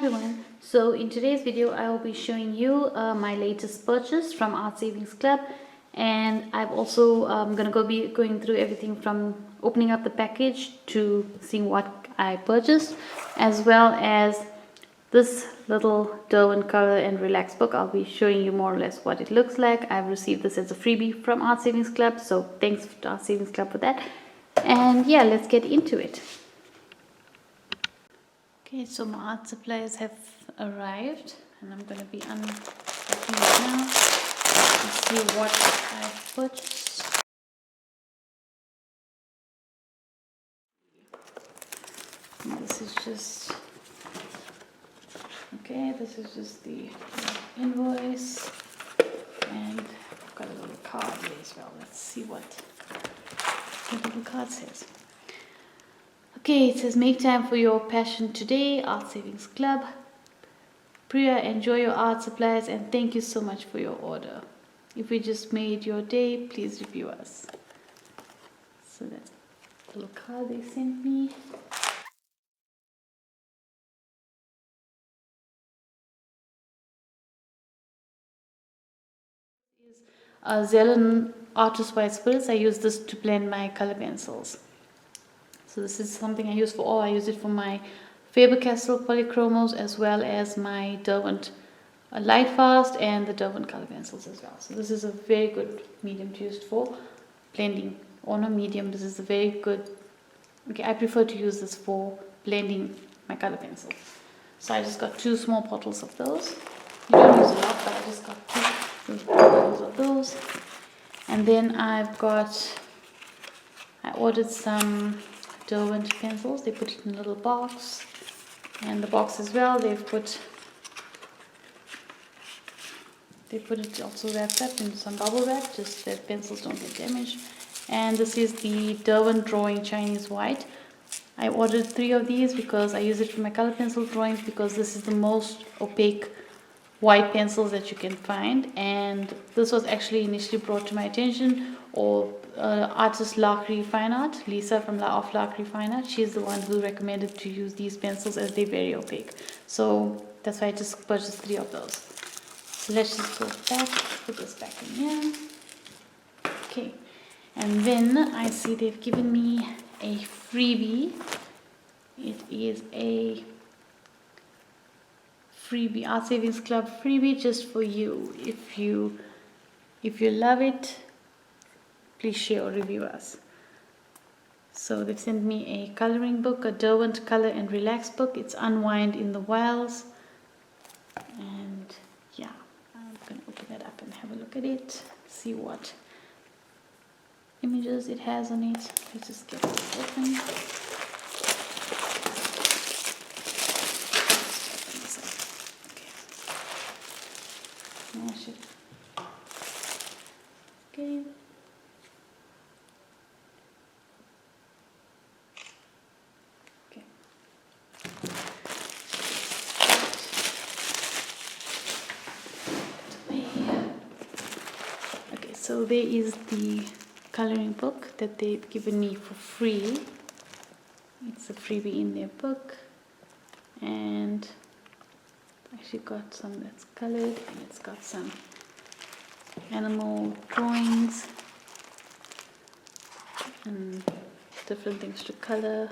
everyone, so in today's video I will be showing you my latest purchase from Art Savings Club, and I'm also gonna be going through everything from opening up the package to seeing what I purchased, as well as this little Derwent Color and Relax book. I'll be showing you more or less what it looks like. I've received this as a freebie from Art Savings Club, so thanks to Art Savings Club for that. And yeah, let's get into it. Okay, so my art supplies have arrived and I'm going to be unpacking it now to see what I've purchased. And this is just the invoice, and I've got a little card here as well. Let's see what the little card says. Okay, it says, make time for your passion today, Art Savings Club. Priya, enjoy your art supplies and thank you so much for your order. If we just made your day, please review us. So that's the little card they sent me. This is Zelen Artist White Spirits. I use this to blend my color pencils. So this is something I use for all. I use it for my Faber-Castell polychromos as well as my Derwent Lightfast and the Derwent color pencils as well. So this is a very good medium to use for blending, or not medium, this is a very good, okay, I prefer to use this for blending my color pencils. So I just got 2 small bottles of those. You don't use a lot, but I just got 2 bottles of those. And then I ordered some Derwent pencils. They put it in a little box, and the box as well, they put it also wrapped up in some bubble wrap, just that pencils don't get damaged. And this is the Derwent Drawing Chinese White. I ordered 3 of these because I use it for my color pencil drawings, because this is the most opaque white pencils that you can find. And this was actually initially brought to my attention, or artist Lakri Fine Art, Lisa from of Lakri Fine Art. She's the one who recommended to use these pencils as they're very opaque. So that's why I just purchased 3 of those. So let's just go back, put this back in here. Okay, and then I see they've given me a freebie. It is a freebie, Art Savings Club freebie, just for you. If you love it, please share or review us. So they've sent me a coloring book, a Derwent Color and Relax book. It's Unwind in the Wilds. And yeah, I'm going to open it up and have a look at it, see what images it has on it. Let's just get this open. Okay. Okay. Okay, so there is the coloring book that they've given me for free. It's a freebie in their book, and I actually got some that's colored, and it's got some animal drawings and different things to color.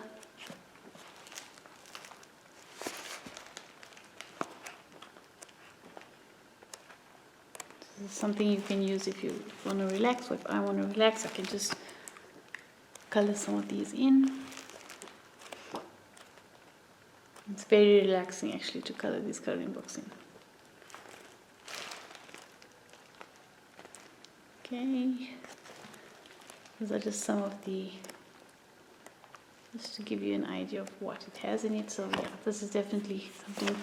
This is something you can use if you want to relax, or if I want to relax, I can just color some of these in. It's very relaxing actually to color these coloring books in. Okay, these are just some of just to give you an idea of what it has in it. So yeah, this is definitely something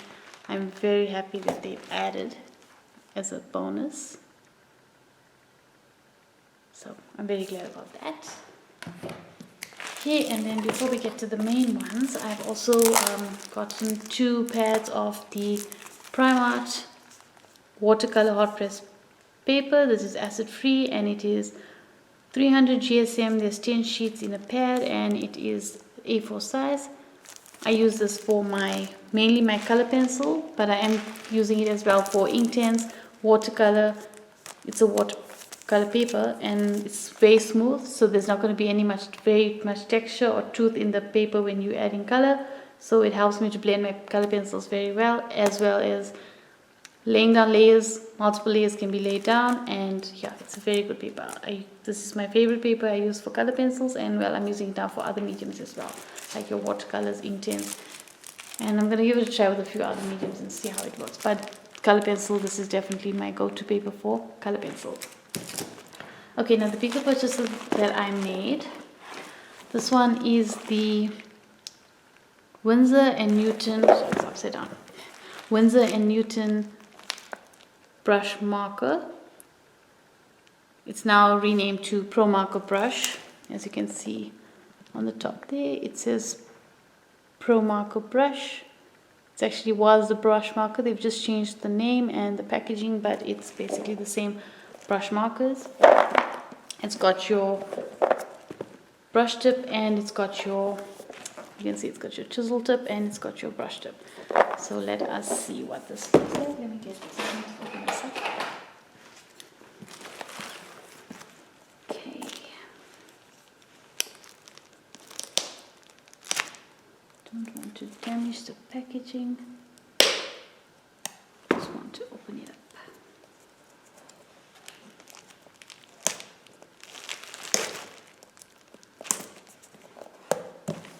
I'm very happy that they've added as a bonus. So I'm very glad about that. Okay, and then before we get to the main ones, I've also gotten 2 pads of the Primart watercolor hot press paper. This is acid free and it is 300 GSM. There's 10 sheets in a pad and it is A4 size. I use this for mainly my color pencil, but I am using it as well for Inktense, watercolor. It's a watercolor paper and it's very smooth, so there's not going to be very much texture or tooth in the paper when you add in color. So it helps me to blend my color pencils very well as laying down layers. Multiple layers can be laid down, and yeah, it's a very good paper. This is my favorite paper I use for color pencils, and well, I'm using it now for other mediums as well, like your watercolors, Inktense. And I'm going to give it a try with a few other mediums and see how it works. But color pencil, this is definitely my go-to paper for color pencil. Okay, now the bigger purchases that I made. This one is the Winsor & Newton, sorry, it's upside down. Winsor & Newton brush marker. It's now renamed to Pro Marker Brush. As you can see on the top there, it says Pro Marker Brush. It actually was the brush marker. They've just changed the name and the packaging, but it's basically the same brush markers. It's got your brush tip and it's got your, you can see it's got your chisel tip and it's got your brush tip. So let us see what this looks like. Let me get something to open this up. Okay. Don't want to damage the packaging. Just want to open it up.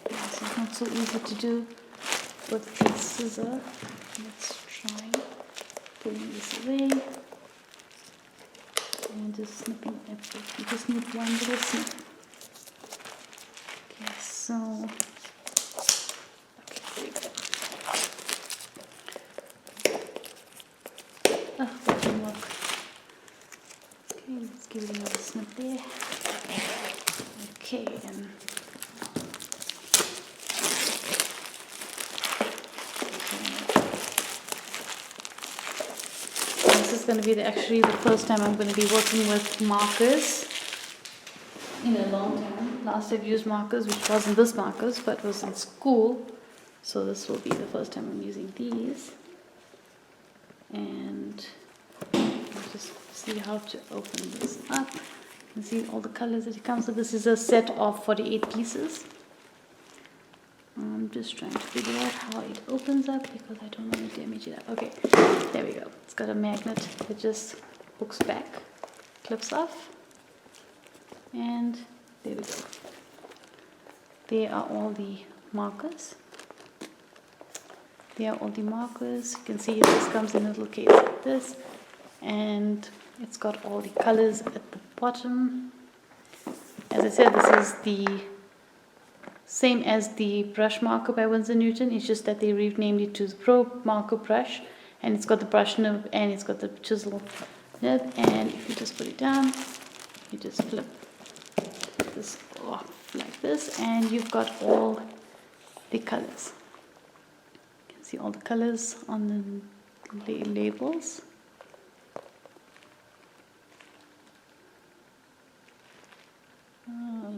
This is not so easy to do with the scissor. Let's try pulling this away and just snipping it. You just need one little snip. Okay, so okay, there we go. Oh, that didn't work. Okay, let's give it another snip there. Okay, and this is going to be actually the first time I'm going to be working with markers in a long time. Last I've used markers, which wasn't this markers, but was in school. So this will be the first time I'm using these. And I'll just see how to open this up. You can see all the colors that it comes with. This is a set of 48 pieces. I'm just trying to figure out how it opens up because I don't want to damage it up. Okay, there we go. It's got a magnet that just hooks back, clips off, and there we go. There are all the markers. There are all the markers. You can see this comes in a little case like this, and it's got all the colors at the bottom. As I said, this is the same as the brush marker by Winsor & Newton. It's just that they renamed it to the Pro Marker Brush, and it's got the brush nib and it's got the chisel nib. And if you just put it down, you just flip this off like this, and you've got all the colors. You can see all the colors on the labels.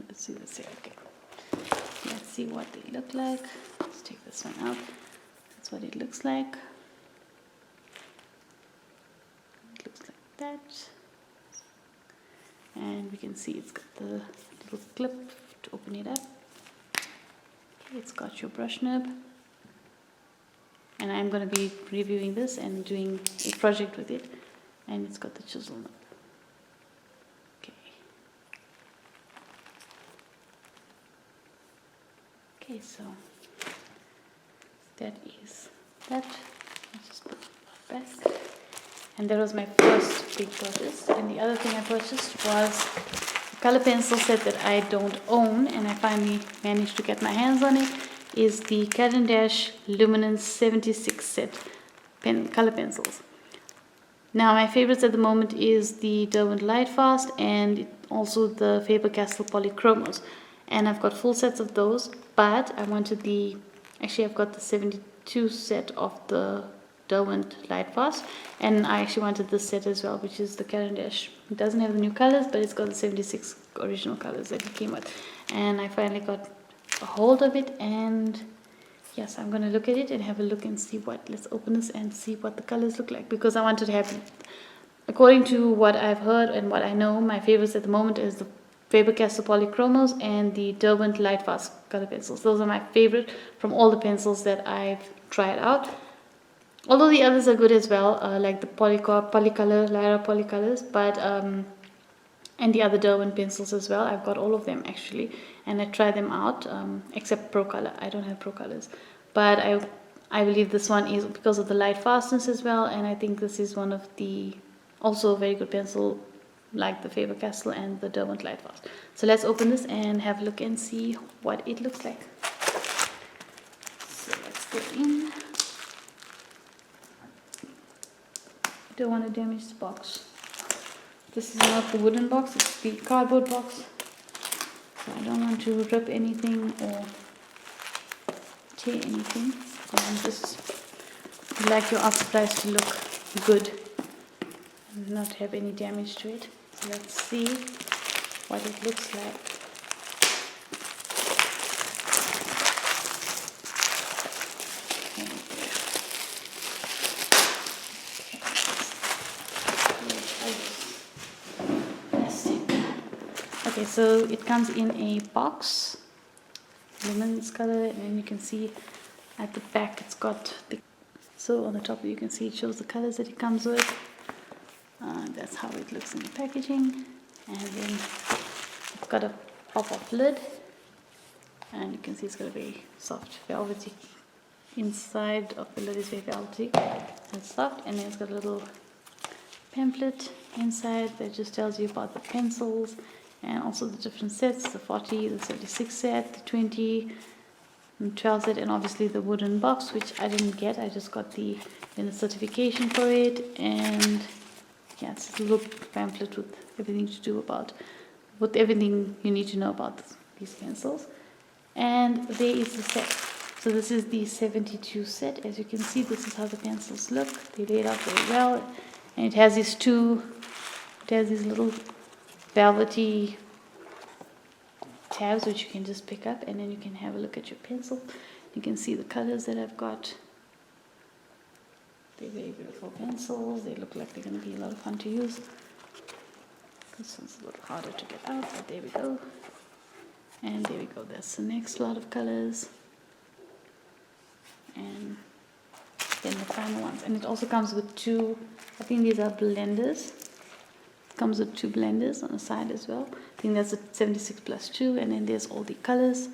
Let's see, okay. Let's see what they look like. Let's take this one out. That's what it looks like. It looks like that. And we can see it's got the little clip to open it up. Okay, it's got your brush nib. And I'm going to be reviewing this and doing a project with it. And it's got the chisel nib. Okay, so that is that. Let's just put it back. And that was my first big purchase. And the other thing I purchased was a color pencil set that I don't own, and I finally managed to get my hands on it. Is the Caran d'Ache Luminance 76 set color pencils. Now my favorites at the moment is the Derwent Lightfast and also the Faber-Castell Polychromos. And I've got full sets of those, but I wanted actually I've got the 72 set of the Derwent Lightfast, and I actually wanted this set as well, which is the Caran d'Ache. It doesn't have the new colors, but it's got the 76 original colors that it came with. And I finally got a hold of it, and yes, I'm going to look at it and have a look and see what, let's open this and see what the colors look like, because I wanted to have, according to what I've heard and what I know, my favorites at the moment is the Faber-Castell Polychromos and the Derwent Lightfast color pencils. Those are my favorite from all the pencils that I've tried out. Although the others are good as well, like the Polycolor, Lyra Polycolors, but and the other Derwent pencils as well. I've got all of them actually, and I tried them out, except Pro Color. I don't have Pro Colors, but I believe this one is because of the light fastness as well, and I think this is one of the also a very good pencil, like the Faber-Castell and the Derwent Lightfast. So let's open this and have a look and see what it looks like. So let's go in. I don't want to damage the box. This is not the wooden box, it's the cardboard box. So I don't want to rip anything or tear anything. And just like your art supplies to look good and not have any damage to it. So let's see what it looks like. Okay, so it comes in a box, luminance color, and then you can see at the back it's got the, so on the top you can see it shows the colors that it comes with. That's how it looks in the packaging, and then it's got a pop-off lid, and you can see it's got a very soft velvety inside of the lid is very velvety and soft, and then it's got a little pamphlet inside that just tells you about the pencils and also the different sets, the 40, the 76 set, the 20, and 12 set, and obviously the wooden box, which I didn't get. I just got the certification for it, and yeah, it's a little pamphlet with everything to do about, with everything you need to know about these pencils. And there is the set. So this is the 72 set. As you can see, this is how the pencils look. They laid out very well, and it has these little velvety tabs which you can just pick up, and then you can have a look at your pencil. You can see the colors that I've got. They're very beautiful pencils. They look like they're going to be a lot of fun to use. This one's a little harder to get out, but there we go. And there we go. That's the next lot of colors. And then the final ones. And it also comes with two, I think these are blenders. It comes with two blenders on the side as well. I think that's a 76+2, and then there's all the colors.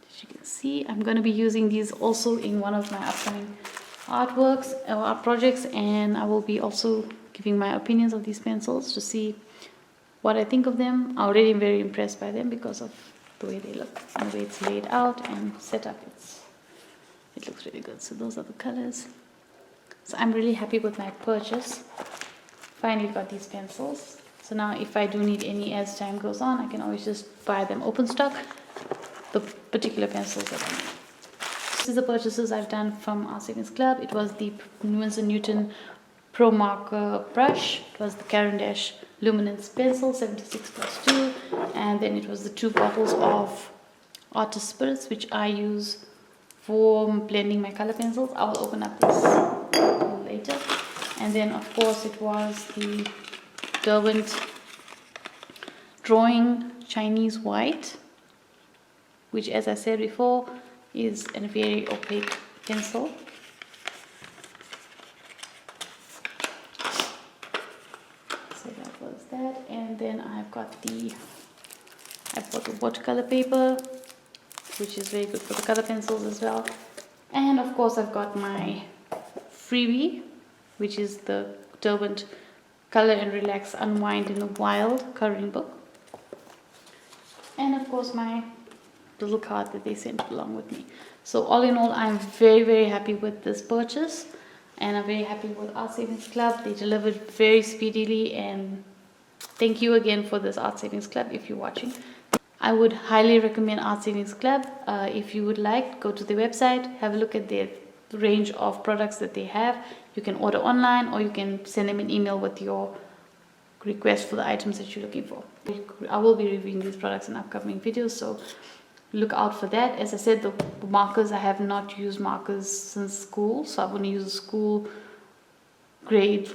As you can see, I'm going to be using these also in one of my upcoming artworks or art projects, and I will be also giving my opinions of these pencils to see what I think of them. I'm already very impressed by them because of the way they look and the way it's laid out and set up. It looks really good. So those are the colors. So I'm really happy with my purchase. Finally got these pencils. So now if I do need any as time goes on, I can always just buy them open stock, the particular pencils that I need. This is the purchases I've done from Art Savings Club. It was the Winsor Newton Pro Marker brush. It was the Caran d'Ache Luminance pencil, 76+2, and then it was the 2 bottles of Artist Spirits, which I use for blending my color pencils. I will open up this a little later. And then of course it was the Derwent Drawing Chinese White, which, as I said before, is a very opaque pencil. So that was that. And then I've got the watercolor paper, which is very good for the color pencils as well. And of course I've got my freebie, which is the Derwent Color and Relax Unwind in the Wild coloring book. And of course my little card that they sent along with me. So all in all, I'm very, very happy with this purchase, and I'm very happy with Art Savings Club. They delivered very speedily, and thank you again for this, Art Savings Club, if you're watching. I would highly recommend Art Savings Club. If you would like, go to the website, have a look at their range of products that they have. You can order online, or you can send them an email with your request for the items that you're looking for. I will be reviewing these products in upcoming videos, so look out for that. As I said, the markers, I have not used markers since school, so I'm going to use a school grade,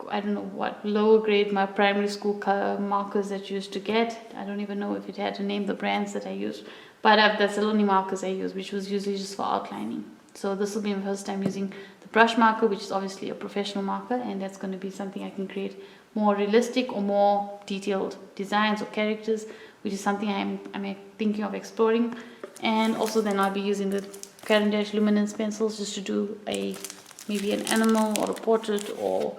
I don't know what, lower grade, my primary school color markers that you used to get. I don't even know if it had to name the brands that I used, but that's the only markers I use, which was usually just for outlining. So this will be my first time using the brush marker, which is obviously a professional marker, and that's going to be something I can create more realistic or more detailed designs or characters, which is something I'm thinking of exploring. And also then I'll be using the Caran d'Ache luminance pencils just to do maybe an animal or a portrait or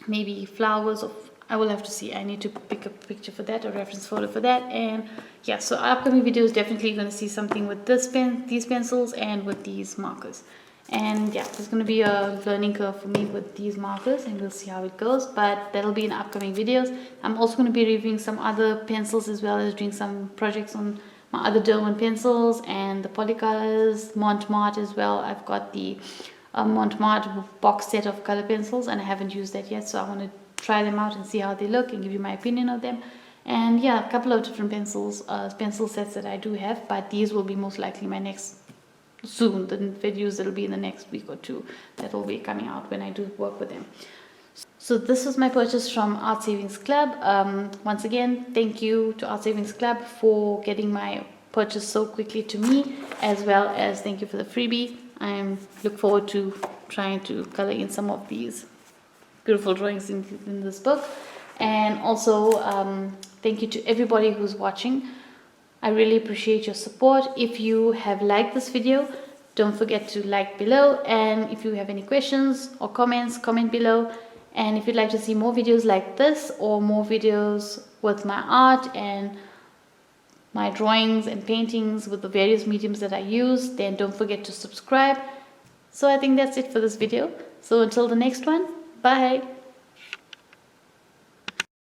maybe flowers. I will have to see. I need to pick a picture for that, a reference photo for that. And yeah, so upcoming videos definitely going to see something with these pencils and with these markers. And yeah, there's going to be a learning curve for me with these markers, and we'll see how it goes, but that'll be in upcoming videos. I'm also going to be reviewing some other pencils as well as doing some projects on my other Derwent pencils and the Polycolors, Montmartre as well. I've got the Montmartre box set of color pencils and I haven't used that yet, so I want to try them out and see how they look and give you my opinion of them. And yeah, a couple of different pencil sets that I do have, but these will be most likely my next soon, the videos that'll be in the next week or two that will be coming out when I do work with them. So this was my purchase from Art Savings Club. Once again, thank you to Art Savings Club for getting my purchase so quickly to me, as well as thank you for the freebie. I look forward to trying to color in some of these beautiful drawings in this book. And also thank you to everybody who's watching. I really appreciate your support. If you have liked this video, don't forget to like below, and if you have any questions or comments, comment below. And if you'd like to see more videos like this or more videos with my art and my drawings and paintings with the various mediums that I use, then don't forget to subscribe. So I think that's it for this video. So until the next one, bye.